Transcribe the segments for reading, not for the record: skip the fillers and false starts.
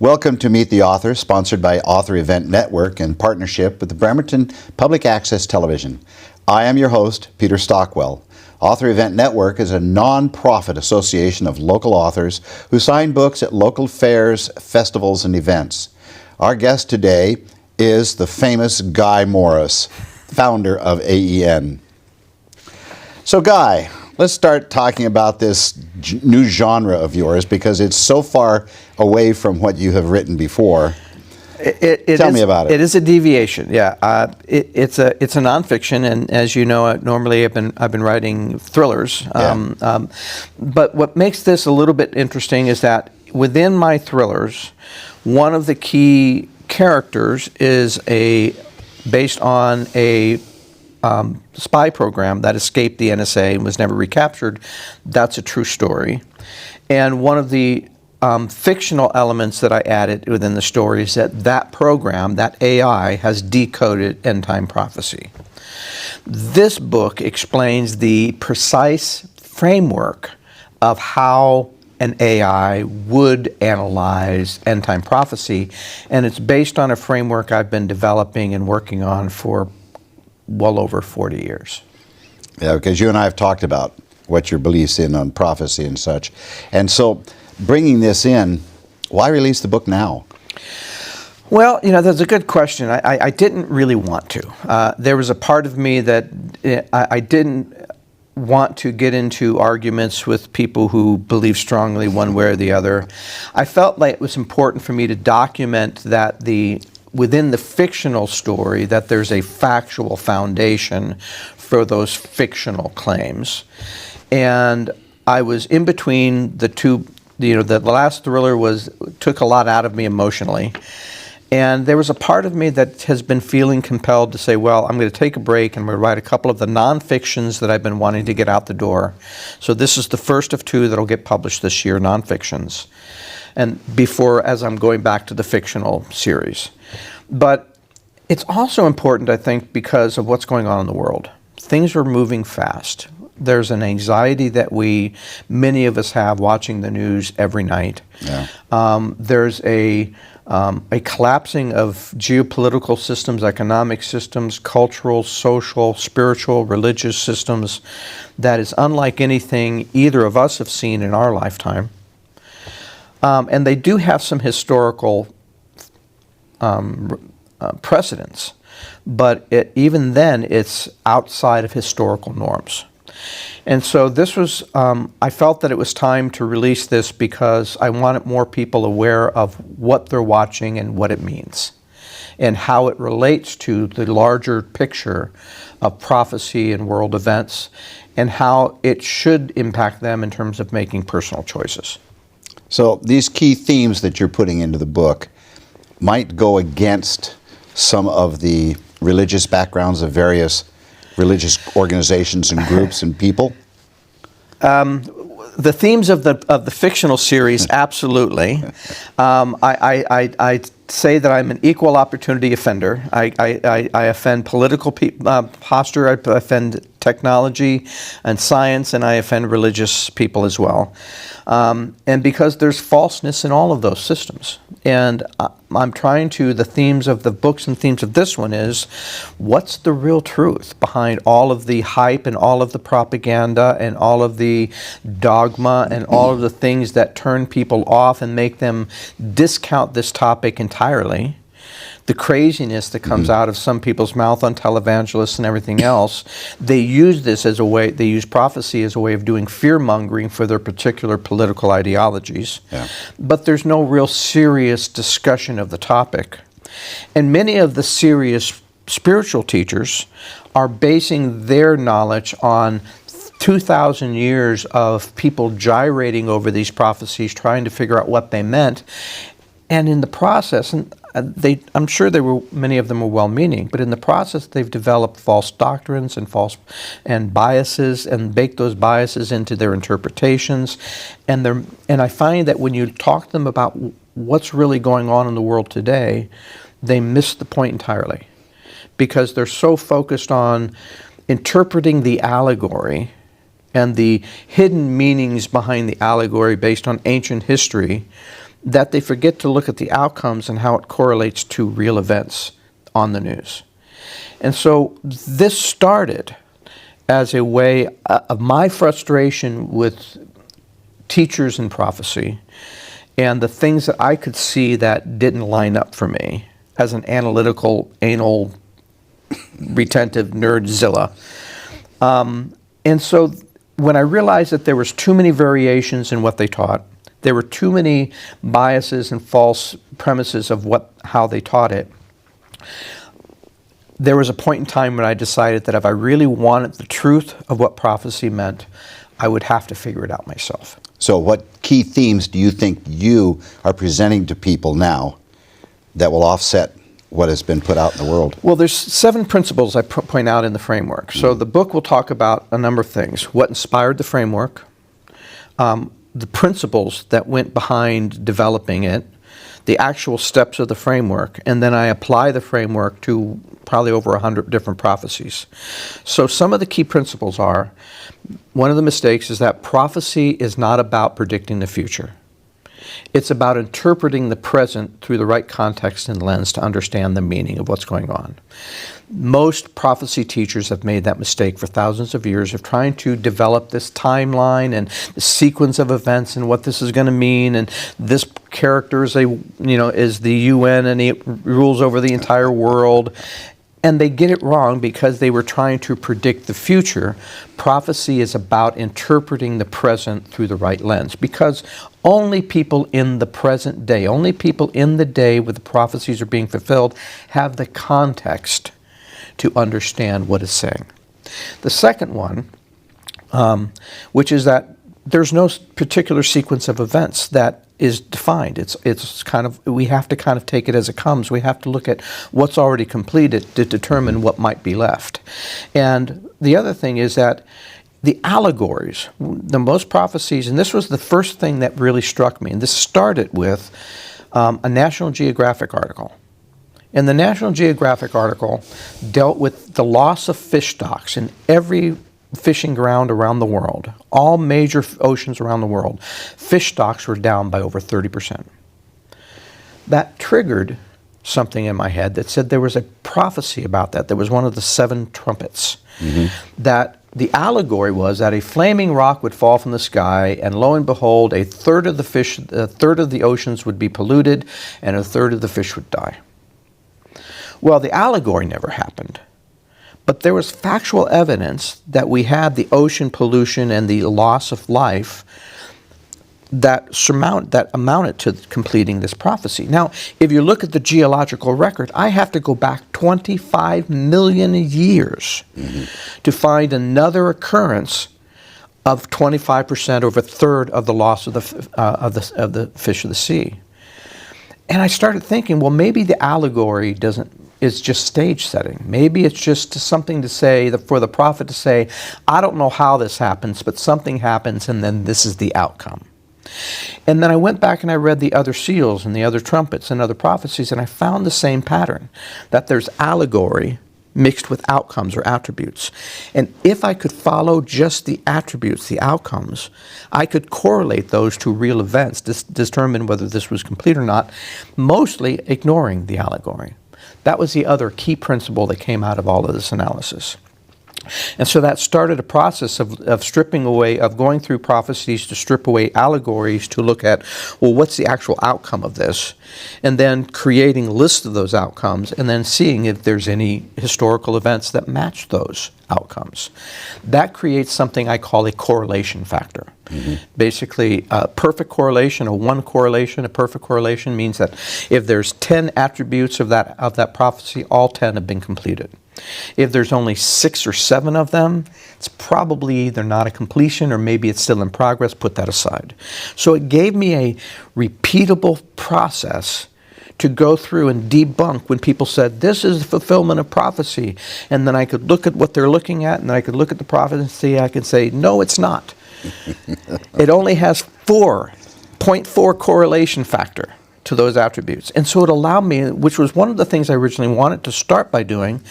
Welcome to Meet the Author, sponsored by Author Event Network in partnership with the Bremerton Public Access Television. I am your host, Peter Stockwell. Author Event Network is a non-profit association of local authors who sign books at local fairs, festivals, and events. Our guest today is the famous Guy Morris, founder of AEN. So Guy, let's start talking about this new genre of yours because it's so far away from what you have written before. Tell me about it. It is a deviation, yeah. It's a nonfiction, and as you know, normally I've been writing thrillers. Yeah. But what makes this a little bit interesting is that within my thrillers, one of the key characters is based on a spy program that escaped the NSA and was never recaptured. That's a true story. And one of the fictional elements that I added within the story is that program, that AI, has decoded end-time prophecy. This book explains the precise framework of how an AI would analyze end-time prophecy, and it's based on a framework I've been developing and working on for well over 40 years. Yeah, because you and I have talked about what your beliefs in on prophecy and such. And so, bringing this in, why release the book now? Well, you know, that's a good question. I didn't really want to. There was a part of me that I didn't want to get into arguments with people who believe strongly one way or the other. I felt like it was important for me to document that within the fictional story, that there's a factual foundation for those fictional claims. And I was in between the two. You know, the last thriller took a lot out of me emotionally. And there was a part of me that has been feeling compelled to say, well, I'm going to take a break and I'm going to write a couple of the nonfictions that I've been wanting to get out the door. So this is the first of two that'll get published this year, nonfictions. And as I'm going back to the fictional series. But it's also important, I think, because of what's going on in the world. Things are moving fast. There's an anxiety that many of us have watching the news every night. Yeah. There's a collapsing of geopolitical systems, economic systems, cultural, social, spiritual, religious systems that is unlike anything either of us have seen in our lifetime. And they do have some historical precedents, but even then it's outside of historical norms. And so this was, I felt that it was time to release this because I wanted more people aware of what they're watching and what it means and how it relates to the larger picture of prophecy and world events and how it should impact them in terms of making personal choices. So these key themes that you're putting into the book might go against some of the religious backgrounds of various religious organizations and groups and people? The themes of the fictional series, absolutely. I say that I'm an equal opportunity offender. I offend political posture, I offend technology and science, and I offend religious people as well. And because there's falseness in all of those systems. And I'm trying to, the themes of the books and themes of this one is, what's the real truth behind all of the hype and all of the propaganda and all of the dogma and all of the things that turn people off and make them discount this topic entirely? The craziness that comes out of some people's mouth on televangelists and everything else, they use this as a way, they use prophecy as a way of doing fear-mongering for their particular political ideologies. Yeah. But there's no real serious discussion of the topic. And many of the serious spiritual teachers are basing their knowledge on 2,000 years of people gyrating over these prophecies, trying to figure out what they meant. And in the process, I'm sure many of them were well-meaning, but in the process they've developed false doctrines and biases and baked those biases into their interpretations. And I find that when you talk to them about what's really going on in the world today, they miss the point entirely because they're so focused on interpreting the allegory and the hidden meanings behind the allegory based on ancient history that they forget to look at the outcomes and how it correlates to real events on the news. And so this started as a way of my frustration with teachers in prophecy and the things that I could see that didn't line up for me as an analytical, anal, retentive nerdzilla. And so when I realized that there was too many variations in what they taught, there were too many biases and false premises of how they taught it, there was a point in time when I decided that if I really wanted the truth of what prophecy meant, I would have to figure it out myself. So what key themes do you think you are presenting to people now that will offset what has been put out in the world? Well, there's 7 principles I point out in the framework. So the book will talk about a number of things. What inspired the framework, the principles that went behind developing it, the actual steps of the framework, and then I apply the framework to probably over 100 different prophecies. So some of the key principles are, one of the mistakes is that prophecy is not about predicting the future. It's about interpreting the present through the right context and lens to understand the meaning of what's going on. Most prophecy teachers have made that mistake for thousands of years of trying to develop this timeline and the sequence of events and what this is going to mean, and this character is the UN and he rules over the entire world. And they get it wrong because they were trying to predict the future. Prophecy is about interpreting the present through the right lens, because only people in the present day, only people in the day where the prophecies are being fulfilled have the context to understand what it's saying. The second one, which is that there's no particular sequence of events that is defined. It's kind of, we have to kind of take it as it comes. We have to look at what's already completed to determine what might be left. And the other thing is that the allegories, the most prophecies, and this was the first thing that really struck me, and this started with a National Geographic article. And the National Geographic article dealt with the loss of fish stocks in every fishing ground around the world, all major oceans around the world. Fish stocks were down by over 30%. That triggered something in my head that said there was a prophecy about that. There was one of the 7 trumpets. That the allegory was that a flaming rock would fall from the sky, and lo and behold, a third of the oceans would be polluted, and a third of the fish would die. Well, the allegory never happened. But there was factual evidence that we had the ocean pollution and the loss of life that amounted to completing this prophecy. Now, if you look at the geological record, I have to go back 25 million years to find another occurrence of 25% over a third of the loss of the fish of the sea. And I started thinking, well, maybe the allegory is just stage setting. Maybe it's just something to say, for the prophet to say, I don't know how this happens, but something happens, and then this is the outcome. And then I went back and I read the other seals and the other trumpets and other prophecies, and I found the same pattern, that there's allegory mixed with outcomes or attributes. And if I could follow just the attributes, the outcomes, I could correlate those to real events, determine whether this was complete or not, mostly ignoring the allegory. That was the other key principle that came out of all of this analysis. And so that started a process of stripping away, of going through prophecies to strip away allegories to look at, well, what's the actual outcome of this? And then creating lists of those outcomes and then seeing if there's any historical events that match those outcomes. That creates something I call a correlation factor. Basically, a perfect correlation, a one correlation, a perfect correlation means that if there's 10 attributes of that prophecy, all 10 have been completed. If there's only 6 or 7 of them, it's probably either not a completion or maybe it's still in progress. Put that aside. So it gave me a repeatable process to go through and debunk when people said, this is the fulfillment of prophecy. And then I could look at what they're looking at, and then I could look at the prophecy, I could say, no, it's not. It only has 0.4 correlation factor to those attributes. And so it allowed me, which was one of the things I originally wanted to start by doing,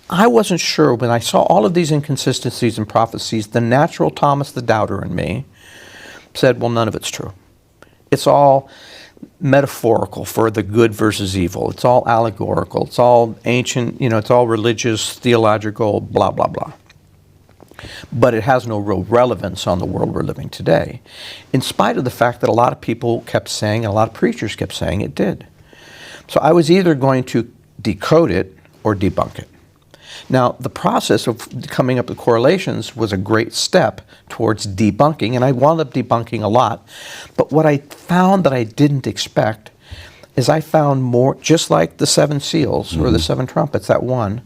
I wasn't sure when I saw all of these inconsistencies and prophecies, the natural Thomas the Doubter in me said, well, none of it's true. It's all metaphorical for the good versus evil. It's all allegorical. It's all ancient, it's all religious, theological, blah, blah, blah. But it has no real relevance on the world we're living today, in spite of the fact that a lot of people kept saying, and a lot of preachers kept saying it did. So I was either going to decode it or debunk it. Now, the process of coming up with correlations was a great step towards debunking, and I wound up debunking a lot. But what I found that I didn't expect is I found more, just like the 7 seals or the 7 trumpets, that one,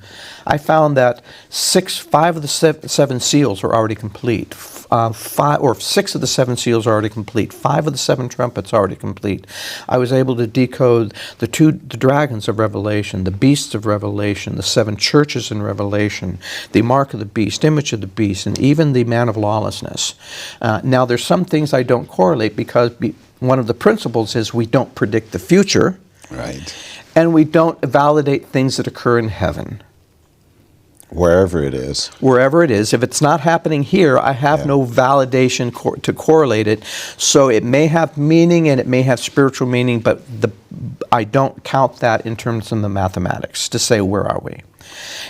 I found that 5 of the 7 seals are already complete. 6 of the 7 seals are already complete. 5 of the 7 trumpets are already complete. I was able to decode the dragons of Revelation, the beasts of Revelation, the 7 churches in Revelation, the mark of the beast, image of the beast, and even the man of lawlessness. Now, there's some things I don't correlate because one of the principles is we don't predict the future, right, and we don't validate things that occur in heaven. Wherever it is. Wherever it is. If it's not happening here, I have no validation to correlate it. So it may have meaning and it may have spiritual meaning, but I don't count that in terms of the mathematics to say where are we.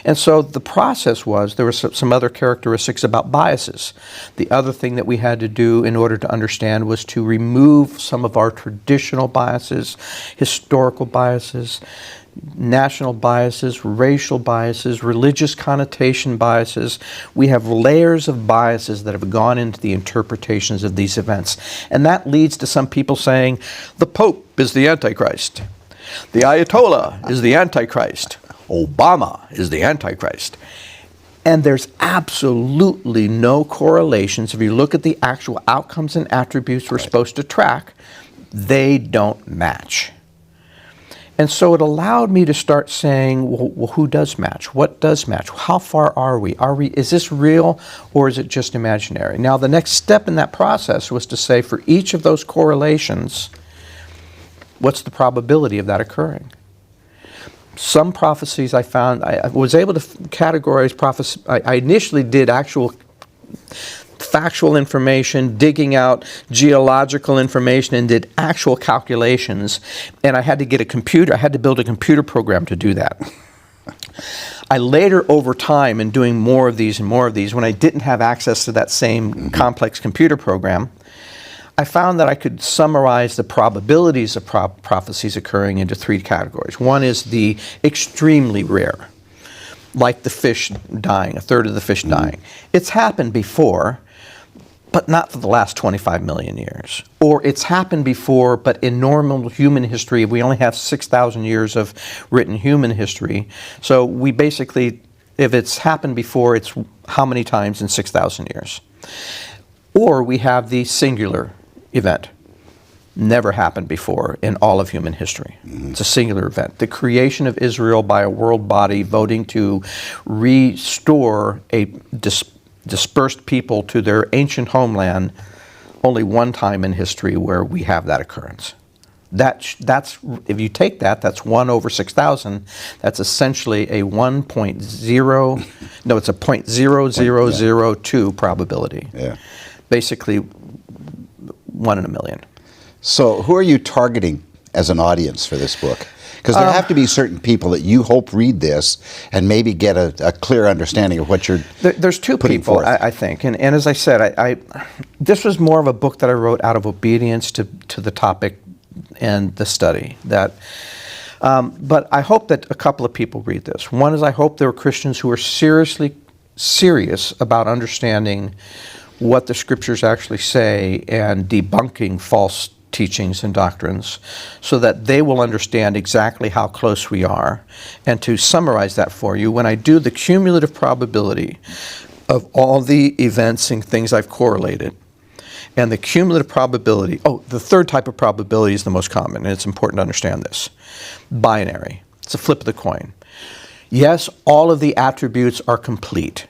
And so the process was, there were some other characteristics about biases. The other thing that we had to do in order to understand was to remove some of our traditional biases, historical biases, national biases, racial biases, religious connotation biases. We have layers of biases that have gone into the interpretations of these events. And that leads to some people saying, the Pope is the Antichrist. The Ayatollah is the Antichrist. Obama is the Antichrist. And there's absolutely no correlations. If you look at the actual outcomes and attributes we're supposed to track, they don't match. And so it allowed me to start saying, well, who does match? What does match? How far are we? Is this real or is it just imaginary? Now, the next step in that process was to say, for each of those correlations, what's the probability of that occurring? Some prophecies I found, I was able to categorize prophecies. I initially did actual factual information, digging out geological information, and did actual calculations. And I had to get a computer. I had to build a computer program to do that. I later, over time, in doing more of these and more of these, when I didn't have access to that same complex computer program, I found that I could summarize the probabilities of prophecies occurring into 3 categories. One is the extremely rare, like the fish dying, a third of the fish dying. It's happened before, but not for the last 25 million years. Or it's happened before, but in normal human history, we only have 6,000 years of written human history. So we basically, if it's happened before, it's how many times in 6,000 years. Or we have the singular event. Never happened before in all of human history. It's a singular event. The creation of Israel by a world body voting to restore a dispersed people to their ancient homeland, only one time in history where we have that occurrence. That's if you take that, that's 1 over 6,000. That's essentially a 0.0002 probability. Yeah. Basically 1 in a million. So who are you targeting as an audience for this book? Because there have to be certain people that you hope read this and maybe get a clear understanding of what you're There's 2 people, I think. And as I said, this was more of a book that I wrote out of obedience to the topic and the study. But I hope that a couple of people read this. One is, I hope there are Christians who are serious about understanding what the Scriptures actually say and debunking false teachings and doctrines, so that they will understand exactly how close we are. And to summarize that for you, when I do the cumulative probability of all the events and things I've correlated, and the cumulative probability, the third type of probability is the most common, and it's important to understand this. Binary. It's a flip of the coin. Yes, all of the attributes are complete,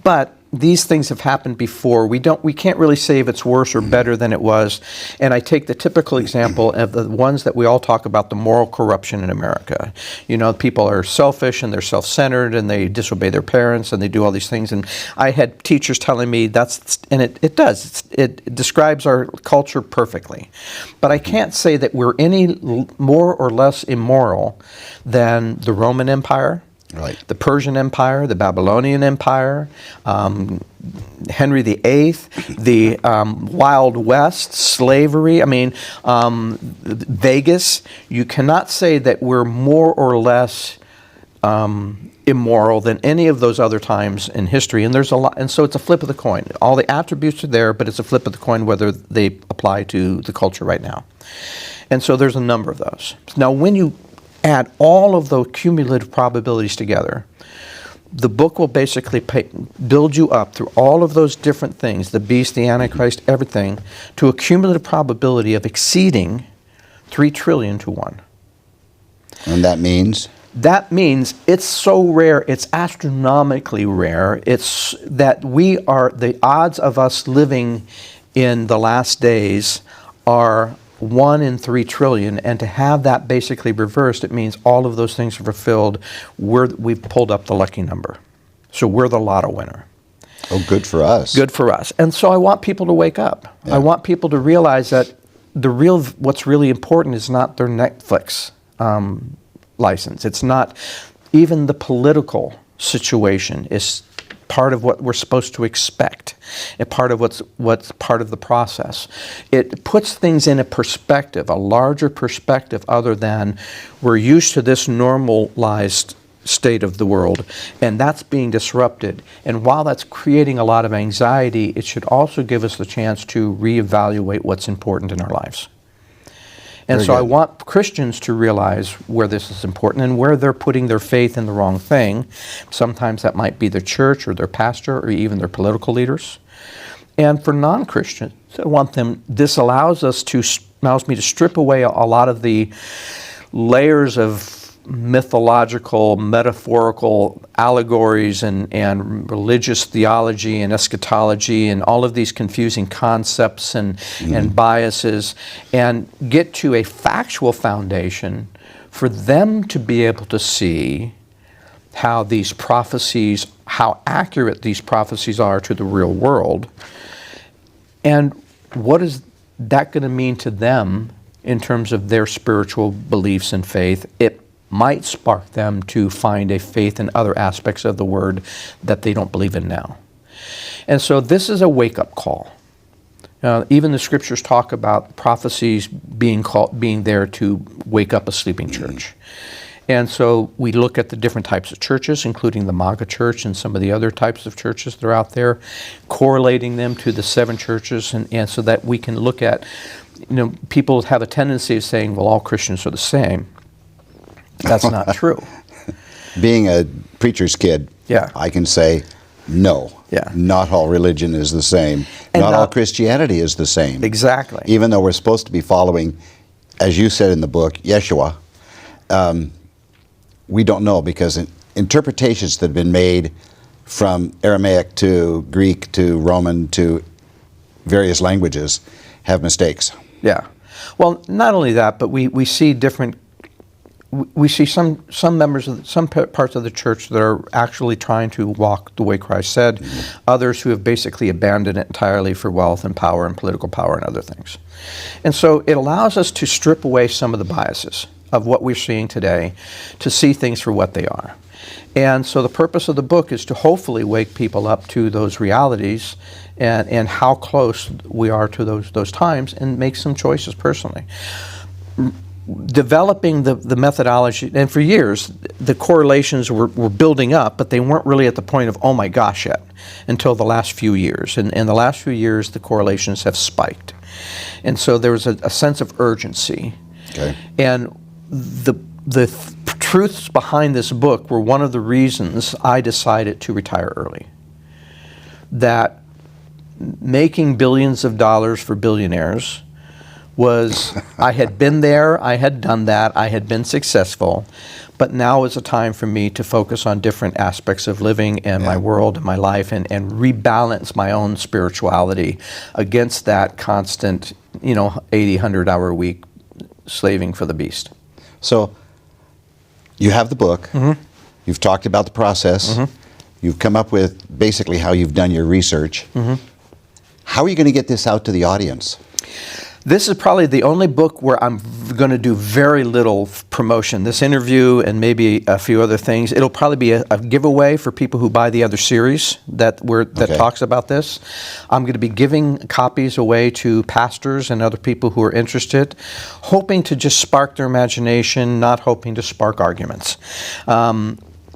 but these things have happened before. We can't really say if it's worse or better than it was. And I take the typical example of the ones that we all talk about, the moral corruption in America. You know, people are selfish and they're self-centered and they disobey their parents and they do all these things. And I had teachers telling me it describes our culture perfectly. But I can't say that we're any more or less immoral than the Roman Empire, Right. the Persian Empire, the Babylonian Empire, Henry VIII, the Wild West, slavery. I mean, Vegas. You cannot say that we're more or less immoral than any of those other times in history. And there's a lot, and so it's a flip of the coin. All the attributes are there, but it's a flip of the coin whether they apply to the culture right now. And so there's a number of those. Now, when you add all of the cumulative probabilities together, the book will basically build you up through all of those different things, the beast, the Antichrist, everything, to a cumulative probability of exceeding 3 trillion to 1. And that means? That means it's so rare, it's astronomically rare. It's that the odds of us living in the last days are 1 in 3 trillion, and to have that basically reversed, it means all of those things are fulfilled. We've pulled up the lucky number. So we're the lotto winner. Oh, good for us. Good for us. And so I want people to wake up. Yeah. I want people to realize that what's really important is not their Netflix license. It's not even the political situation is part of what we're supposed to expect, and part of what's part of the process. It puts things in a perspective, a larger perspective, other than we're used to this normalized state of the world, and that's being disrupted. And while that's creating a lot of anxiety, it should also give us the chance to reevaluate what's important in our lives. And Very so good. I want Christians to realize where this is important and where they're putting their faith in the wrong thing. Sometimes that might be their church or their pastor or even their political leaders. And for non-Christians, I want this allows me to strip away a lot of the layers of mythological, metaphorical allegories and religious theology and eschatology and all of these confusing concepts and biases, and get to a factual foundation for them to be able to see how these prophecies, how accurate these prophecies are to the real world, and what is that going to mean to them in terms of their spiritual beliefs and faith. It might spark them to find a faith in other aspects of the Word that they don't believe in now. And so this is a wake-up call. Even the Scriptures talk about prophecies being there to wake up a sleeping church. And so we look at the different types of churches, including the MAGA church and some of the other types of churches that are out there, correlating them to the 7 churches, and so that we can look at, people have a tendency of saying, well, all Christians are the same. That's not true. Being a preacher's kid, Yeah. I can say, no, Yeah. not all religion is the same. And Not all Christianity is the same. Exactly. Even though we're supposed to be following, as you said in the book, Yeshua, we don't know, because interpretations that have been made from Aramaic to Greek to Roman to various languages have mistakes. Yeah. Well, not only that, but we see different. We see some members of some parts of the church that are actually trying to walk the way Christ said. Others who have basically abandoned it entirely for wealth and power and political power and other things. And so it allows us to strip away some of the biases of what we're seeing today, to see things for what they are. And so the purpose of the book is to hopefully wake people up to those realities and how close we are to those times, and make some choices personally. Developing the methodology, and for years the correlations were building up, but they weren't really at the point of, oh my gosh, yet, until the last few years. And in the last few years, the correlations have spiked. And so there was a sense of urgency. Okay. And the truths behind this book were one of the reasons I decided to retire early. That making billions of dollars for billionaires was I had been there, I had done that, I had been successful, but now is a time for me to focus on different aspects of living and my world and my life, and rebalance my own spirituality against that constant, 80, 100-hour a week slaving for the beast. So you have the book. You've talked about the process. You've come up with basically how you've done your research. How are you going to get this out to the audience? This is probably the only book where I'm going to do very little promotion. This interview and maybe a few other things. It'll probably be a giveaway for people who buy the other series that talks about this. I'm going to be giving copies away to pastors and other people who are interested, hoping to just spark their imagination, not hoping to spark arguments.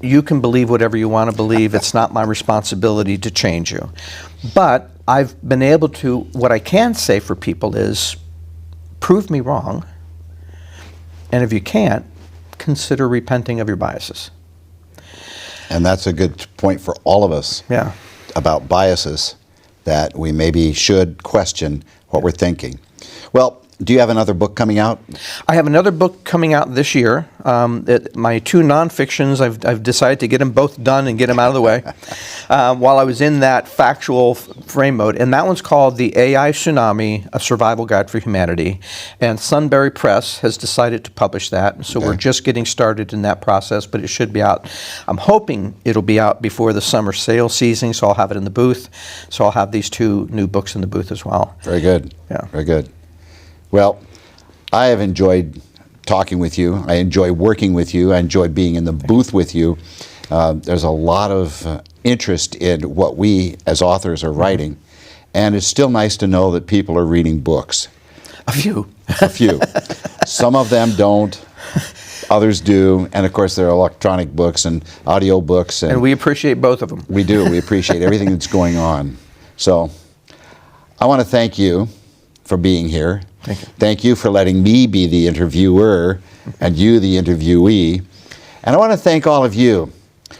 You can believe whatever you want to believe. It's not my responsibility to change you. But I've been able to, what I can say for people is, prove me wrong, and if you can't, consider repenting of your biases. And that's a good point for all of us about biases, that we maybe should question what we're thinking. Well, do you have another book coming out? I have another book coming out this year. My two nonfictions, I've decided to get them both done and get them out of the way while I was in that factual frame mode. And that one's called The AI Tsunami, A Survival Guide for Humanity. And Sunbury Press has decided to publish that. So we're just getting started in that process, but it should be out. I'm hoping it'll be out before the summer sale season, so I'll have it in the booth. So I'll have these two new books in the booth as well. Very good. Yeah. Very good. Well, I have enjoyed talking with you. I enjoy working with you. I enjoy being in the booth with you. There's a lot of interest in what we as authors are writing, and it's still nice to know that people are reading books. A few. A few. Some of them don't. Others do. And of course, there are electronic books and audio books. And we appreciate both of them. We do. We appreciate everything that's going on. So I want to thank you for being here. Thank you. Thank you for letting me be the interviewer and you the interviewee. And I want to thank all of you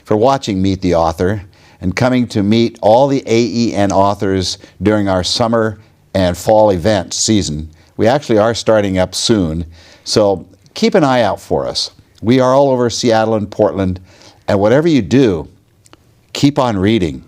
for watching Meet the Author and coming to meet all the AEN authors during our summer and fall event season. We actually are starting up soon, so keep an eye out for us. We are all over Seattle and Portland, and whatever you do, keep on reading.